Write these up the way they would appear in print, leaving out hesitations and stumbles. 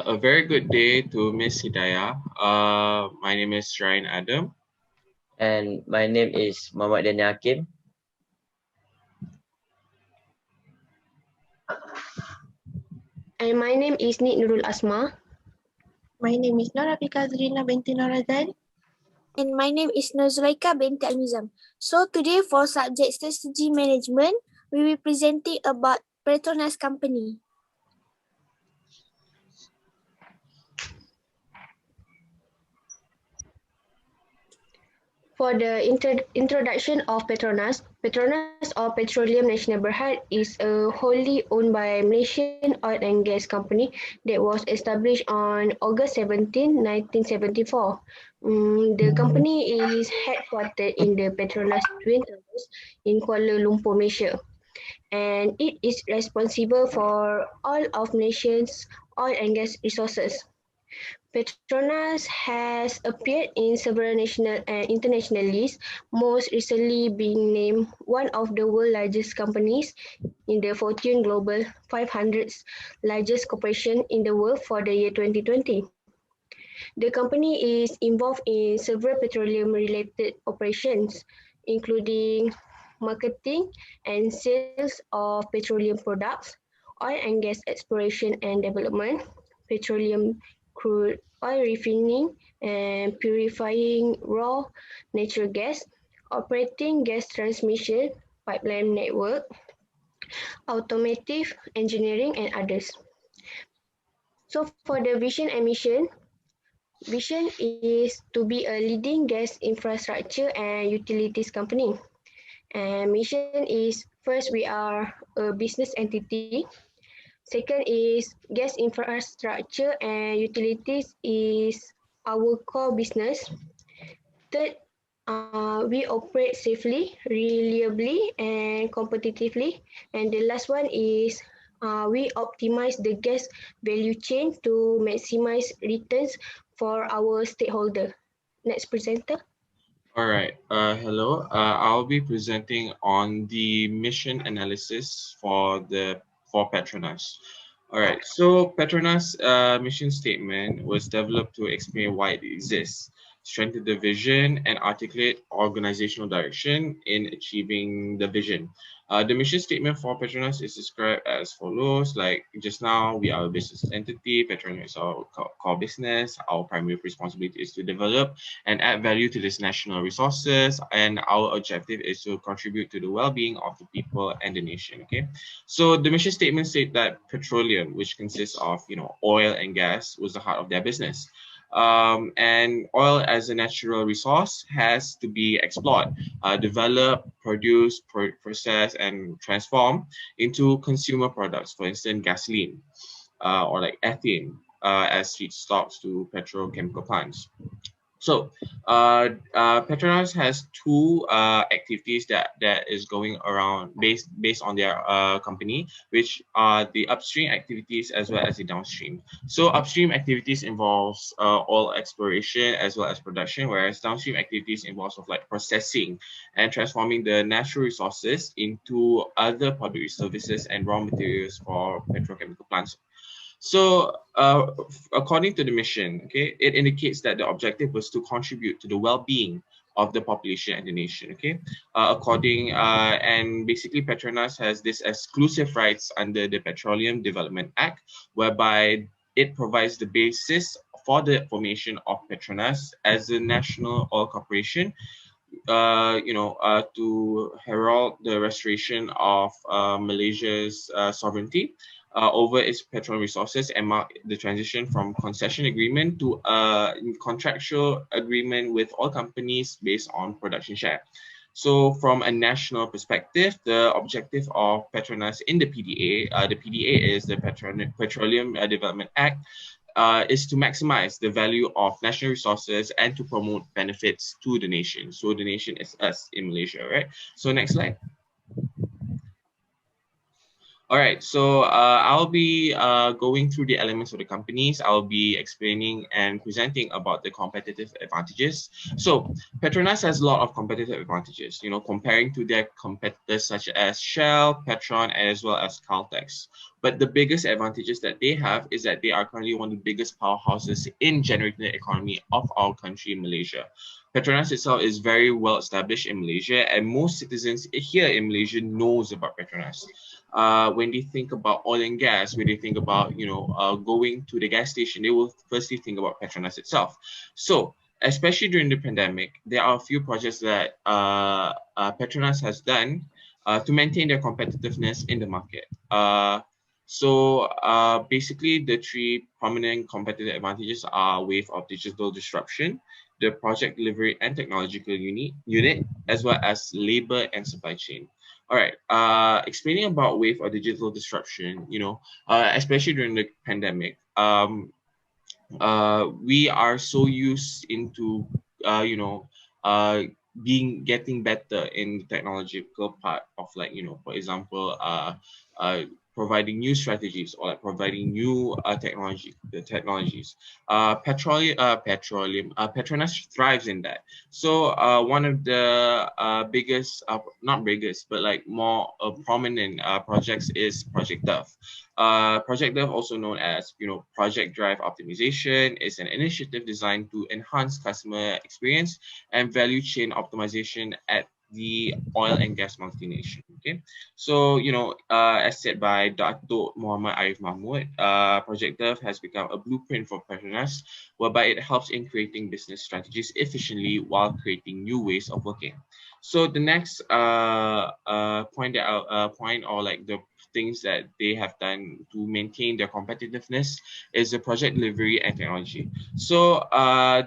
A very good day to Miss Hidayah. My name is Ryan Adam. And my name is Muhammad Daniel Hakim. And my name is Nid Nurul Asma. My name is Nora Fikazrina binti Norazan. And my name is Nazulaika binti Al-Mizam. So today for subject strategy management, we will be presenting about Petronas company. For the introduction of Petronas, Petronas or Petroleum Nasional Berhad is a wholly owned by Malaysian oil and gas company that was established on August 17, 1974. The company is headquartered in the Petronas Twin Towers in Kuala Lumpur, Malaysia. And it is responsible for all of Malaysia's oil and gas resources. Petronas has appeared in several national and international lists, most recently being named one of the world's largest companies in the Fortune Global 500's largest corporation in the world for the year 2020. The company is involved in several petroleum-related operations, including marketing and sales of petroleum products, oil and gas exploration and development, petroleum crude oil refining and purifying raw natural gas, operating gas transmission pipeline network, automotive engineering, and others. So for the vision and mission, vision is to be a leading gas infrastructure and utilities company. And mission is first, we are a business entity. Second is gas infrastructure and utilities is our core business. Third, we operate safely, reliably, and competitively. And the last one is we optimize the gas value chain to maximize returns for our stakeholder. Next presenter. All right. Hello. I'll be presenting on the mission analysis for Petronas. All right. So Petronas mission statement was developed to explain why it exists, strengthen the vision, and articulate organizational direction in achieving the vision. The mission statement for Petronas is described as follows. Like just now, we are a business entity. Petronas is our core business. Our primary responsibility is to develop and add value to this national resources, and our objective is to contribute to the well-being of the people and the nation. Okay, so the mission statement state that petroleum, which consists of oil and gas, was the heart of their business. And oil as a natural resource has to be explored, developed, produced, processed, and transformed into consumer products. For instance, gasoline or like ethane as feedstocks to petrochemical plants. So Petronas has two activities that is going around based on their company, which are the upstream activities as well as the downstream. So upstream activities involves oil exploration as well as production, whereas downstream activities involves of like processing and transforming the natural resources into other public services and raw materials for petrochemical plants. So, according to the mission, okay, it indicates that the objective was to contribute to the well-being of the population and the nation. Okay, and basically, Petronas has this exclusive rights under the Petroleum Development Act, whereby it provides the basis for the formation of Petronas as a national oil corporation. To herald the restoration of Malaysia's sovereignty over its petroleum resources and mark the transition from concession agreement to a contractual agreement with all companies based on production share. So from a national perspective, the objective of Petronas in the PDA is the Petroleum Development Act, is to maximize the value of national resources and to promote benefits to the nation. So the nation is us in Malaysia, right? So next slide. All right, so I'll be going through the elements of the companies. I'll be explaining and presenting about the competitive advantages. So Petronas has a lot of competitive advantages, comparing to their competitors such as Shell, Petron, as well as Caltex. But the biggest advantages that they have is that they are currently one of the biggest powerhouses in generating the economy of our country, Malaysia. Petronas itself is very well established in Malaysia, and most citizens here in Malaysia knows about Petronas. When they think about oil and gas, when they think about going to the gas station, they will firstly think about Petronas itself. So especially during the pandemic, there are a few projects that Petronas has done to maintain their competitiveness in the market. Basically, the three prominent competitive advantages are wave of digital disruption, the project delivery and technological unit, as well as labor and supply chain. All right. Explaining about wave or digital disruption, especially during the pandemic, we are so used into uh, you know uh, getting better in the technological part of, like, for example, uh, providing new strategies, or like providing new technologies. Petronas thrives in that. So one of the biggest, not biggest, but like more prominent projects is Project Dove. Project Dev, also known as Project Drive Optimization, is an initiative designed to enhance customer experience and value chain optimization at the oil and gas multinational. Okay, so as said by Dr. Muhammad Arif Mahmud, Project Dev has become a blueprint for Petronas, whereby it helps in creating business strategies efficiently while creating new ways of working. So the next point, or like the things that they have done to maintain their competitiveness, is the project delivery and technology. So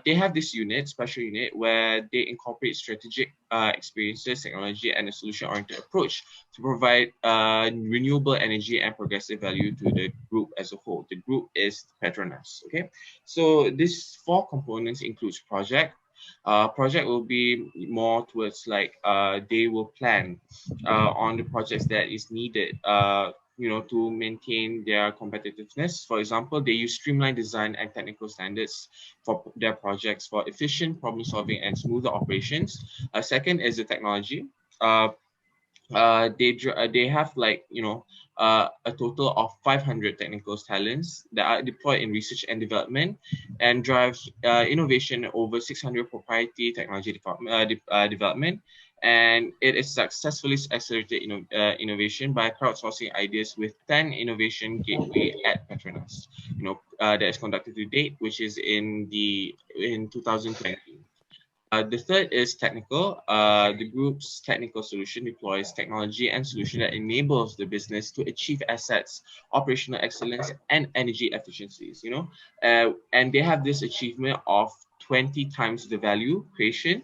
they have this special unit, where they incorporate strategic experiences, technology, and a solution-oriented approach to provide renewable energy and progressive value to the group as a whole. The group is Petronas. Okay, so these four components includes project. Project will be more towards, like, they will plan on the projects that is needed to maintain their competitiveness. For example, they use streamlined design and technical standards for their projects for efficient problem solving and smoother operations. Second is the technology. uh, they have, like, a total of 500 technical talents that are deployed in research and development, and drives innovation over 600 proprietary technology development. And it is successfully accelerated innovation by crowdsourcing ideas with 10 innovation gateway at Petronas, that is conducted to date, which is in 2020. The third is technical. The group's technical solution deploys technology and solution that enables the business to achieve assets, operational excellence, and energy efficiencies. And they have this achievement of 20 times the value creation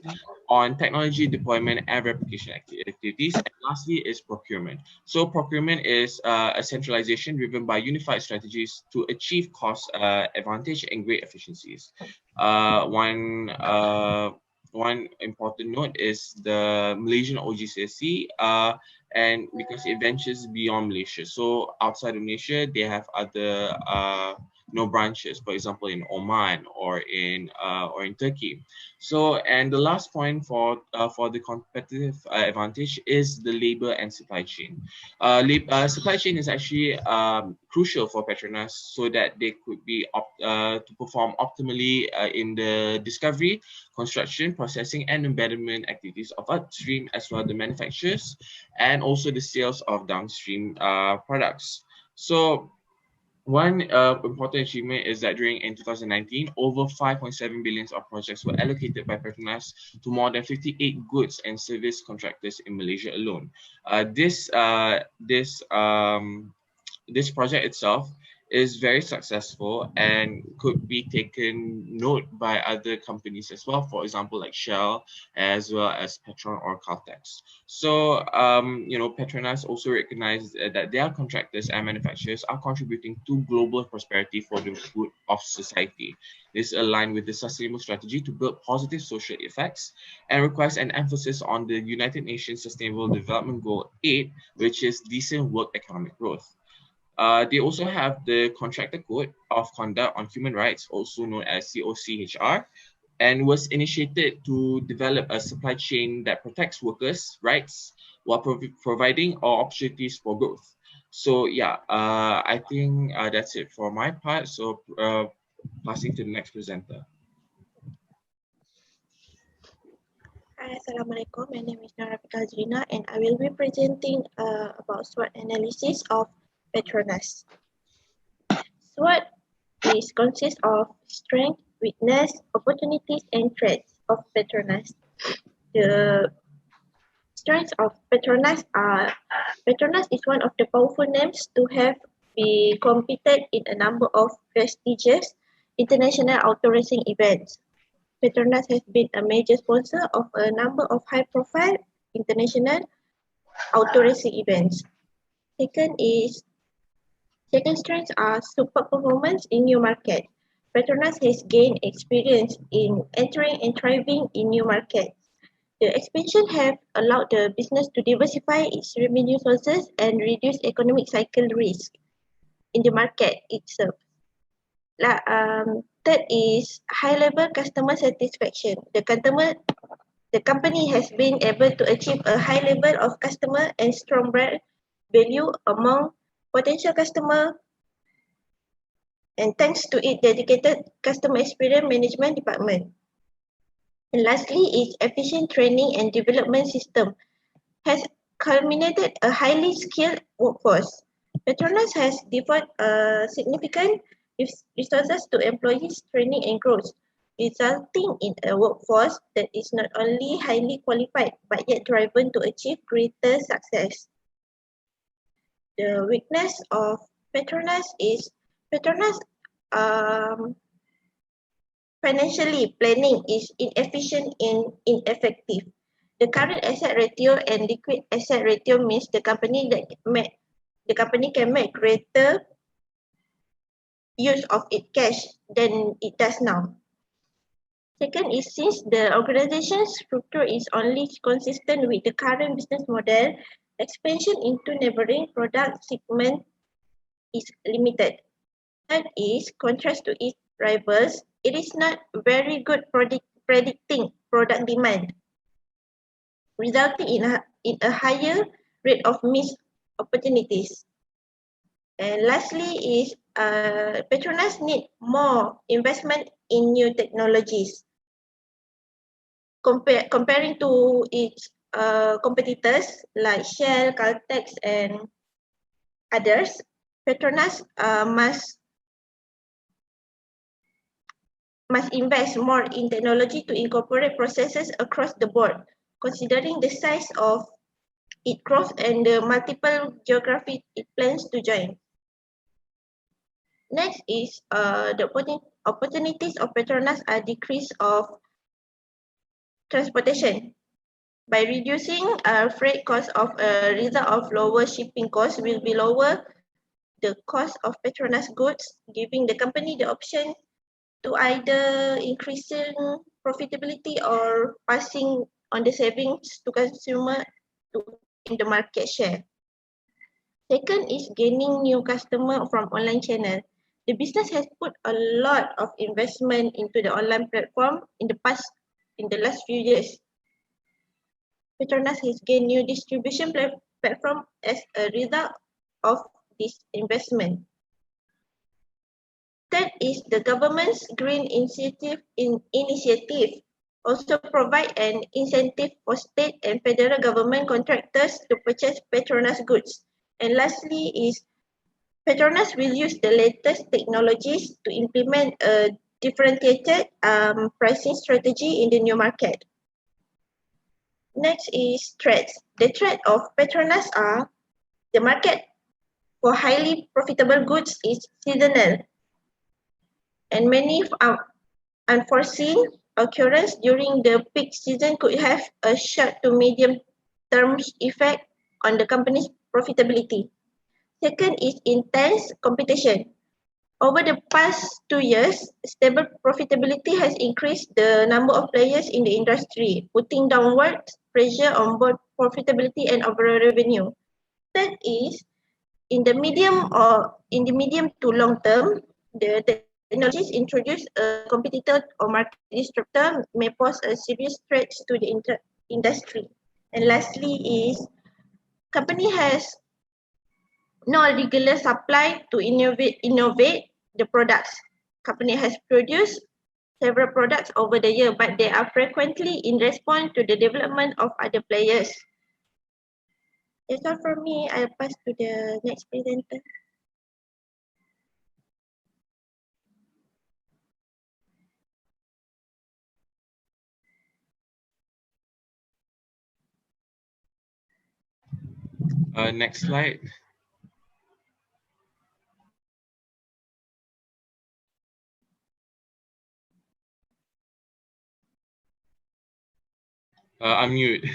on technology deployment and replication activities. And lastly is procurement. So procurement is a centralization driven by unified strategies to achieve cost advantage and great efficiencies. One important note is the Malaysian OGCC, and because it ventures beyond Malaysia. So outside of Malaysia, they have other branches, for example, in Oman or in Turkey. So, and the last point for the competitive advantage is the labor and supply chain. Supply chain is actually crucial for Petronas, so that they could be to perform optimally in the discovery, construction, processing, and embedment activities of upstream, as well as the manufacturers, and also the sales of downstream products. So one important achievement is that during in 2019, over 5.7 billion of projects were allocated by Petronas to more than 58 goods and service contractors in Malaysia alone. This project itself is very successful and could be taken note by other companies as well, for example, like Shell, as well as Petron or Caltex. So, Petronas also recognized that their contractors and manufacturers are contributing to global prosperity for the good of society. This aligns with the sustainable strategy to build positive social effects and requires an emphasis on the United Nations Sustainable Development Goal 8, which is decent work economic growth. They also have the Contractor Code of Conduct on Human Rights, also known as COCHR, and was initiated to develop a supply chain that protects workers' rights while providing opportunities for growth. So yeah, I think that's it for my part. So passing to the next presenter. Hi, Assalamualaikum. My name is Norafika Azrina and I will be presenting about SWOT analysis of Petronas. SWOT consists of strength, weakness, opportunities, and threats of Petronas. The strengths of Petronas are Petronas is one of the powerful names to have been competed in a number of prestigious international auto racing events. Petronas has been a major sponsor of a number of high-profile international auto racing events. Second strengths are super performance in new market. Petronas has gained experience in entering and thriving in new markets. The expansion have allowed the business to diversify its revenue sources and reduce economic cycle risk in the market itself. Third is high-level customer satisfaction. The company has been able to achieve a high level of customer and strong brand value among potential customer, and thanks to its dedicated customer experience management department. And lastly is efficient training and development system has culminated a highly skilled workforce. Petronas has devoted significant resources to employees' training and growth, resulting in a workforce that is not only highly qualified but yet driven to achieve greater success. The weakness of Petronas is Petronas financially planning is inefficient and ineffective. The current asset ratio and liquid asset ratio means the company can make greater use of its cash than it does now. Second is since the organization's structure is only consistent with the current business model, expansion into neighboring product segment is limited. Third is contrast to its rivals, it is not very good predicting product demand, resulting in a higher rate of missed opportunities. And lastly is Petronas need more investment in new technologies. Comparing to its competitors like Shell, Caltex, and others, Petronas must invest more in technology to incorporate processes across the board, considering the size of its growth and the multiple geographies it plans to join. Next is the opportunities of Petronas are decrease of transportation. By reducing freight cost of a result of lower shipping costs will be lower the cost of Petronas goods, giving the company the option to either increasing profitability or passing on the savings to consumer to gain the market share. Second is gaining new customer from online channel. The business has put a lot of investment into the online platform in the last few years. Petronas has gained new distribution platform as a result of this investment. Third is the government's green initiative also provide an incentive for state and federal government contractors to purchase Petronas goods. And lastly is Petronas will use the latest technologies to implement a differentiated pricing strategy in the new market. Next is threats. The threat of Petronas are the market for highly profitable goods is seasonal, and many unforeseen occurrence during the peak season could have a short to medium term effect on the company's profitability. Second is intense competition. Over the past 2 years, stable profitability has increased the number of players in the industry, putting downward pressure on both profitability and overall revenue. Third is in the medium to long term, the technologies introduce a competitor or market disruptor may pose a serious threat to the industry. And lastly is company has no regular supply to innovate the products. Company has produced several products over the year, but they are frequently in response to the development of other players. That's all from me. I'll pass to the next presenter. Next slide. Unmute.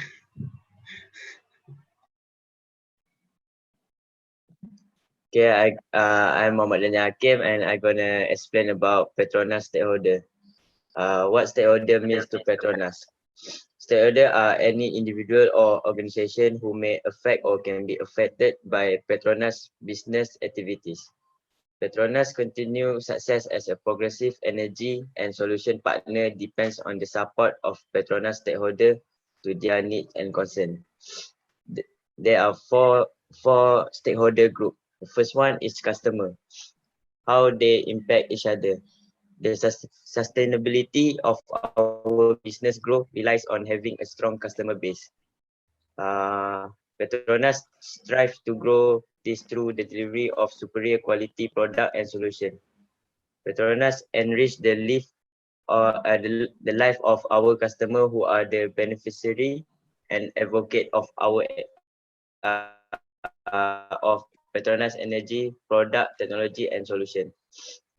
Okay, I'm Muhammad Daniel Hakim and I'm gonna explain about Petronas stakeholder. What stakeholder means to Petronas? Stakeholder are any individual or organization who may affect or can be affected by Petronas business activities. Petronas' continued success as a progressive energy and solution partner depends on the support of Petronas stakeholder to their needs and concern. There are four stakeholder group. The first one is customer. How they impact each other. The sustainability of our business growth relies on having a strong customer base. Petronas strives to grow this through the delivery of superior quality product and solution. Petronas enrich the life of our customer who are the beneficiary and advocate of our of Petronas energy, product, technology, and solution.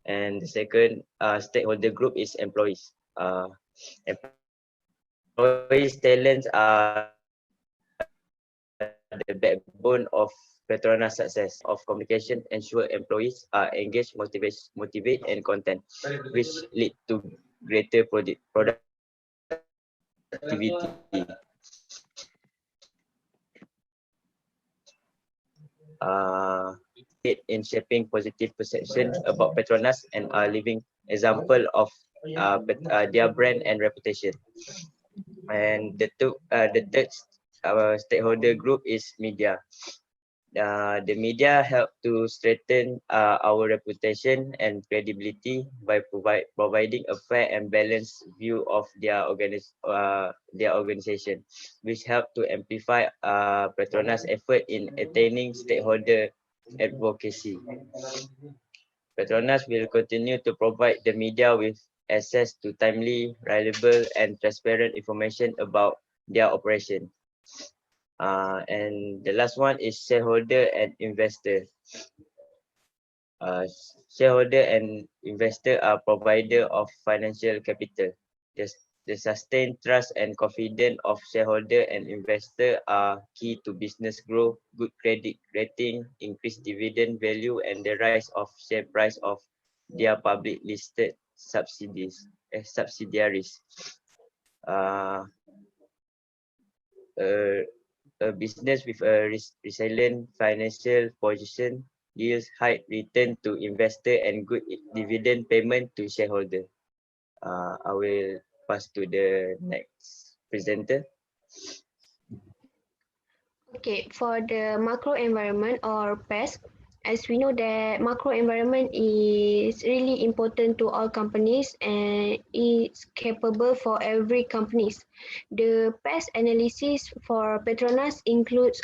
And the second stakeholder group is employees. Employees' talents are the backbone of Petronas' success of communication, ensure employees are engaged, motivate, and content, which lead to greater productivity. In shaping positive perception about Petronas and are living example of their brand and reputation. And the third stakeholder group is media. The media help to strengthen our reputation and credibility by providing a fair and balanced view of their organization, which help to amplify Petronas' effort in attaining stakeholder advocacy. Petronas will continue to provide the media with access to timely, reliable, and transparent information about their operation. And the last one is shareholder and investor. Shareholder and investor are provider of financial capital. The sustained trust and confidence of shareholder and investor are key to business growth, good credit rating, increased dividend value, and the rise of share price of their public listed subsidiaries. A business with a resilient financial position yields high return to investor and good dividend payment to shareholder. I will pass to the next presenter. Okay, for the macro environment or PES, as we know that macro environment is really important to all companies and it's capable for every companies. The PES analysis for Petronas includes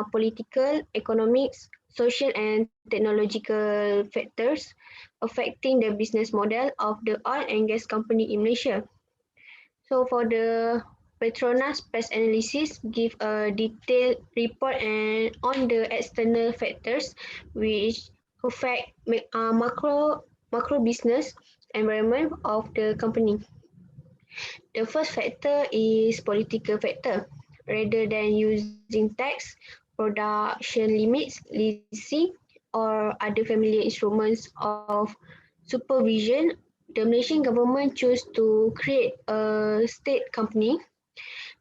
political, economics, social and technological factors affecting the business model of the oil and gas company in Malaysia. So for the Petronas Pest Analysis give a detailed report on the external factors which affect macro business environment of the company. The first factor is political factor. Rather than using tax, production limits, leasing, or other familiar instruments of supervision, the Malaysian government chose to create a state company.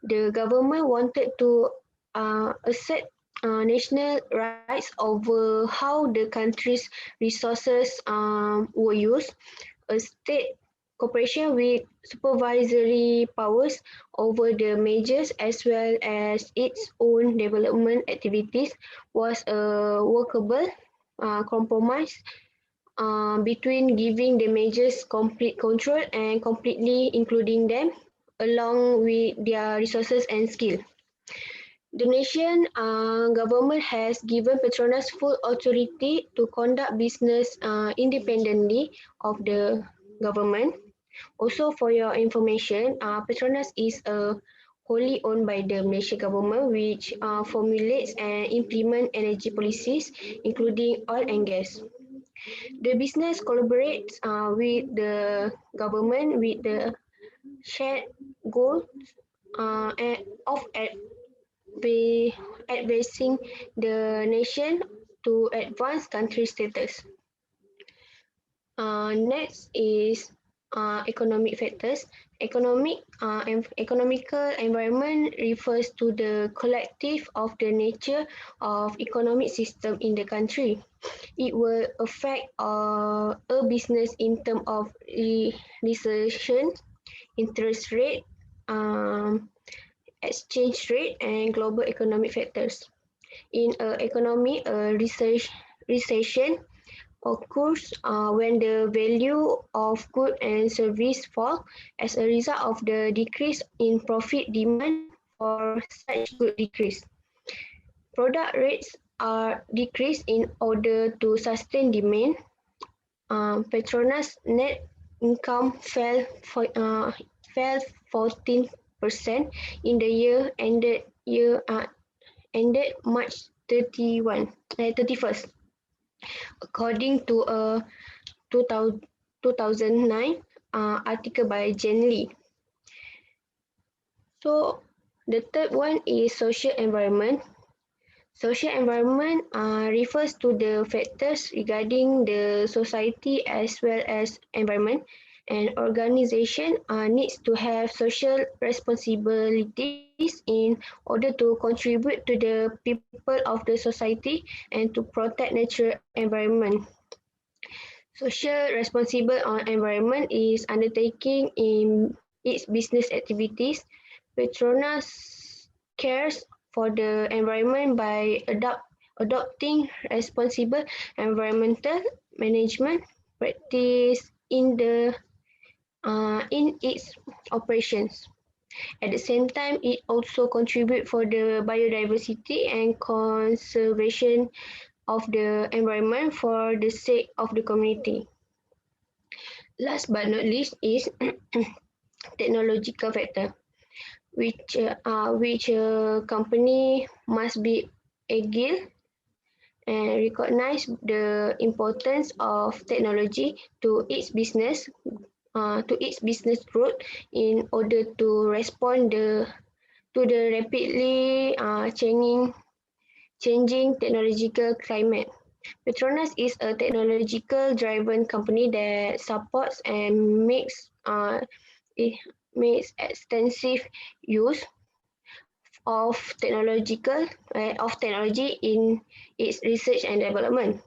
The government wanted to assert national rights over how the country's resources were used. A state corporation with supervisory powers over the majors as well as its own development activities was a workable compromise between giving the majors complete control and completely including them along with their resources and skill. The nation government has given Petronas full authority to conduct business independently of the government. Also, for your information, Petronas is wholly owned by the Malaysian government, which formulates and implement energy policies, including oil and gas. The business collaborates with the government with the shared goal of advancing the nation to advance country status. Next is economic factors. Economical environment refers to the collective of the nature of economic system in the country. It will affect a business in terms of recession, interest rate, exchange rate, and global economic factors. In an economy, a recession occurs when the value of goods and service fall as a result of the decrease in profit demand for such good decrease. Product rates are decreased in order to sustain demand. Petronas net income fell 14% in the ended March 31st, according to a 2009 article by Jen Lee. So the third one is social environment. Social environment refers to the factors regarding the society as well as environment. An organization needs to have social responsibilities in order to contribute to the people of the society and to protect natural environment. Social responsible environment is undertaking in its business activities. Petronas cares for the environment by adopting responsible environmental management practice in its operations. At the same time, it also contributes for the biodiversity and conservation of the environment for the sake of the community. Last but not least is technological factor, which company must be agile and recognize the importance of technology to its business growth in order to respond to the rapidly changing technological climate. Petronas is a technological-driven company that supports and makes extensive use of technology in its research and development.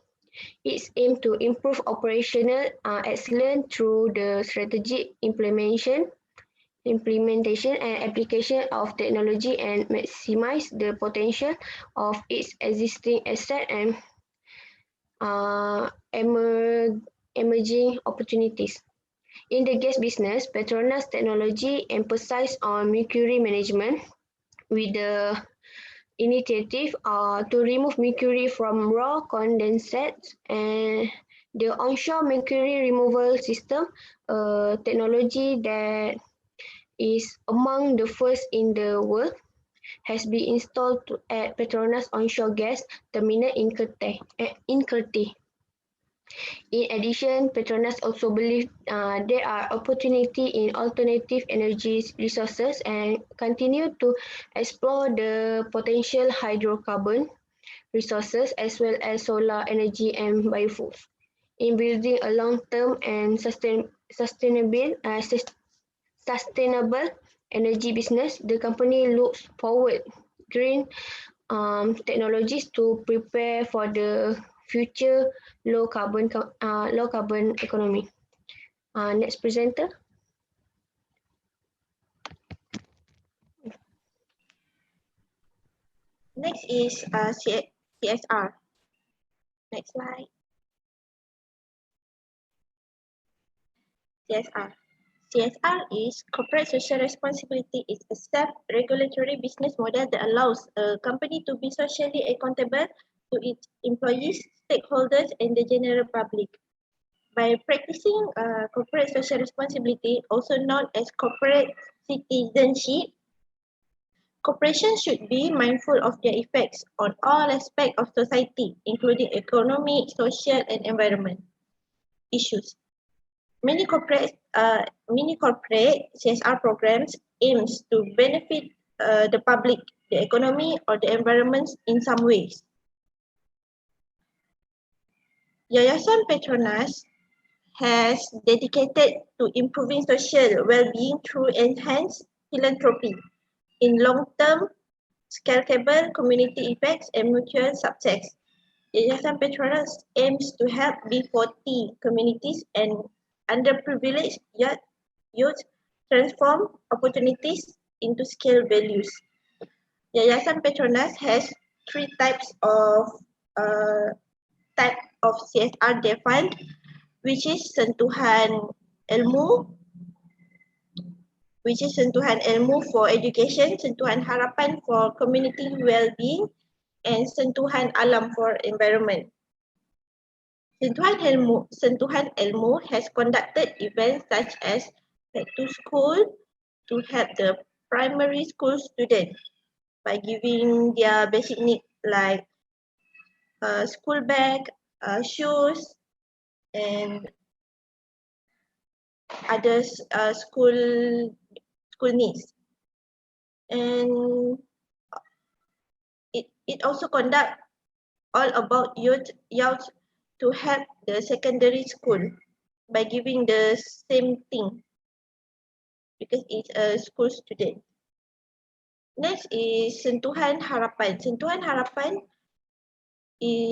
It's aimed to improve operational excellence through the strategic implementation and application of technology and maximize the potential of its existing asset and emerging opportunities. In the gas business, Petronas technology emphasizes on mercury management with the initiative to remove mercury from raw condensates and the onshore mercury removal system, technology that is among the first in the world, has been installed at Petronas onshore gas terminal in Kerteh. In addition, Petronas also believes there are opportunities in alternative energy resources and continue to explore the potential hydrocarbon resources as well as solar energy and biofuels. In building a long-term and sustainable energy business, the company looks forward green technologies to prepare for the future low carbon economy. Next presenter. Next is CSR. Next slide. CSR. CSR is corporate social responsibility. It's a self-regulatory business model that allows a company to be socially accountable to its employees, stakeholders, and the general public. By practicing corporate social responsibility, also known as corporate citizenship, corporations should be mindful of their effects on all aspects of society, including economic, social, and environment issues. Many corporate CSR programs aims to benefit the public, the economy, or the environment in some ways. Yayasan Petronas has dedicated to improving social well-being through enhanced philanthropy in long-term, scalable community effects and mutual success. Yayasan Petronas aims to help B40 communities and underprivileged youth transform opportunities into scale values. Yayasan Petronas has three types of CSR defined, which is sentuhan ilmu, for education, sentuhan harapan for community well-being, and sentuhan alam for environment. Sentuhan ilmu has conducted events such as Back to School to help the primary school students by giving their basic needs like school bag, shoes, and other school needs. And it also conduct all about youth to help the secondary school by giving the same thing because it's a school student. Next is Sentuhan Harapan. Sentuhan Harapan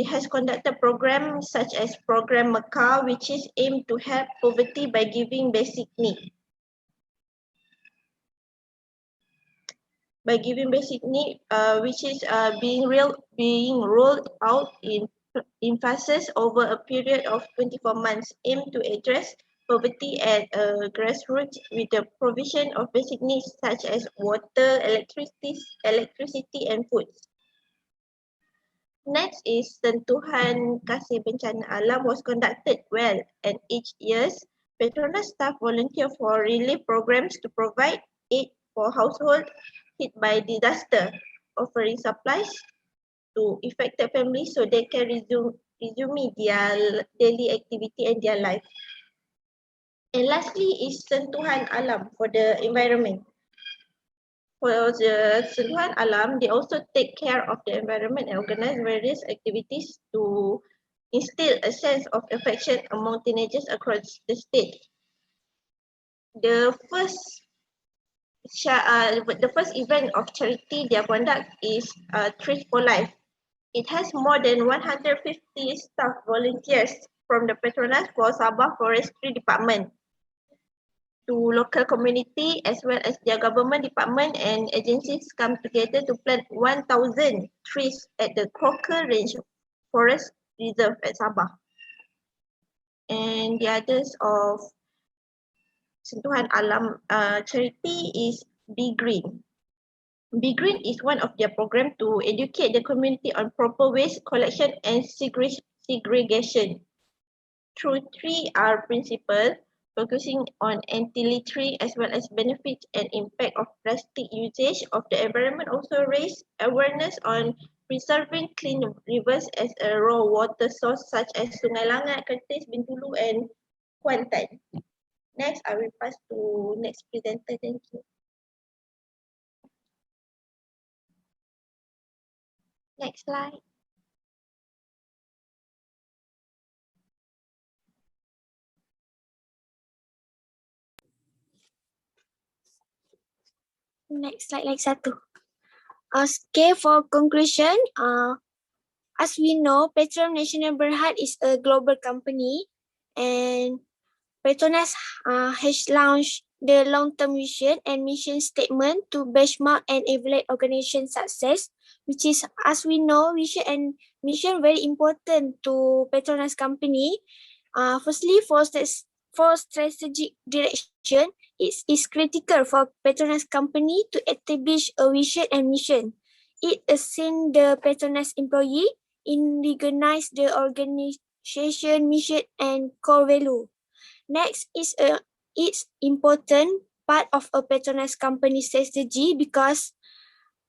has conducted programs such as Program Mekar, which is aimed to help poverty by giving basic needs. Which is being rolled out in phases over a period of 24 months, aimed to address poverty at grassroots with the provision of basic needs such as water, electricity, and food. Next is Sentuhan Kasih Bencana Alam was conducted well, and each year Petronas staff volunteer for relief programs to provide aid for households hit by disaster, offering supplies to affected families so they can resume their daily activity and their life. And lastly is Sentuhan Alam for the environment. For the Sentuhan Alam, they also take care of the environment and organize various activities to instill a sense of affection among teenagers across the state. The first event of charity they conduct is Trees for Life. It has more than 150 staff volunteers from the Petronas for Sabah Forestry Department to local community as well as their government department and agencies come together to plant 1,000 trees at the Crocker Range Forest Reserve at Sabah. And the others of Sentuhan Alam charity is Be Green. Be Green is one of their program to educate the community on proper waste collection and segregation. Through 3R principle, focusing on anti-littering as well as benefits and impact of plastic usage of the environment. Also raise awareness on preserving clean rivers as a raw water source such as Sungai Langat, Kertis, Bintulu and Kuantan. Next, I will pass to next presenter. Thank you. Next slide. Next slide lagi satu. Okay, for conclusion, as we know, Petronas National Berhad is a global company, and Petronas has launched the long-term vision and mission statement to benchmark and evaluate organization success, which is, as we know, vision and mission very important to Petronas company. Firstly, for strategic direction, it is critical for Petronas company to establish a vision and mission. It assigns the Petronas employee in recognize the organization mission and core value. Next is it's important part of a Petronas company strategy because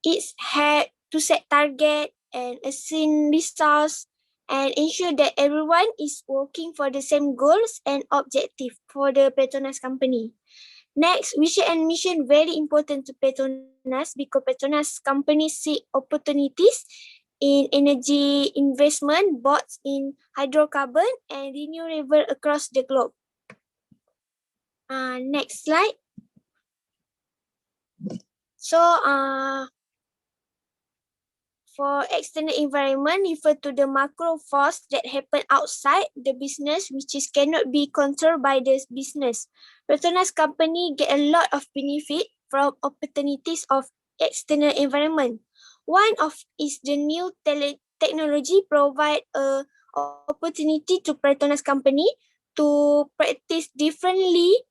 it's had to set target and assign results and ensure that everyone is working for the same goals and objective for the Petronas company. Next, vision and mission very important to Petronas because Petronas company see opportunities in energy investment, both in hydrocarbon and renewable across the globe. Next slide. So, for external environment, refer to the macro force that happen outside the business, which is cannot be controlled by the business. Petronas company get a lot of benefit from opportunities of external environment. One of is the new technology provide a opportunity to Petronas company to practice differently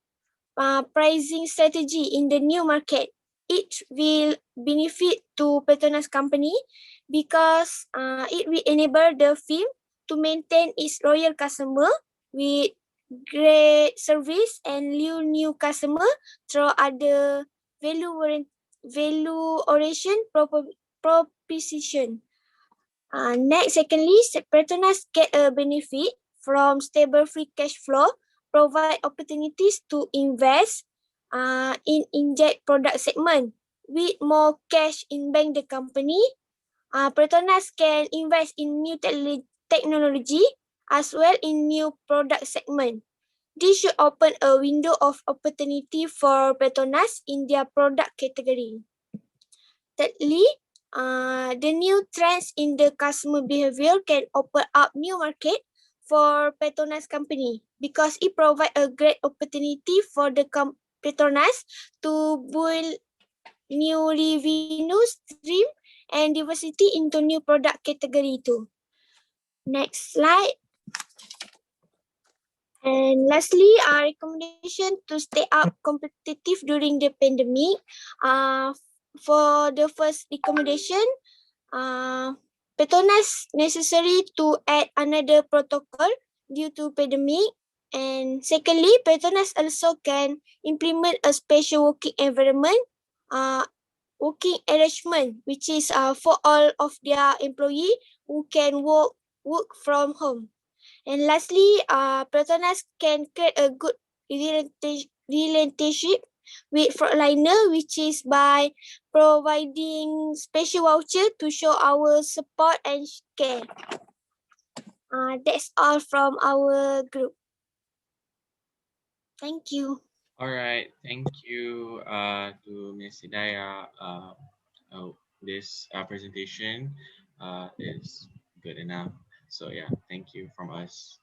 pricing strategy in the new market. It will benefit to Petronas company because it will enable the firm to maintain its loyal customer with great service and new customer through other value oration proposition. Secondly, Petronas get a benefit from stable free cash flow, provide opportunities to invest in inject product segment. With more cash in bank the company, Petronas can invest in new technology as well in new product segment. This should open a window of opportunity for Petronas in their product category. Thirdly, the new trends in the customer behavior can open up new market for Petronas company because it provide a great opportunity for the Petronas to build new revenue stream and diversity into new product category too. Next slide. And lastly, our recommendation to stay up competitive during the pandemic. For the first recommendation, Petronas necessary to add another protocol due to pandemic. And secondly, Petronas also can implement a special working environment, working arrangement, which is for all of their employee who can work from home. And lastly, Petronas can create a good relationship with frontliner, which is by providing special voucher to show our support and care. That's all from our group. Thank you. All right, thank you to Ms. Hidayah. This presentation is good enough. So yeah, thank you from us.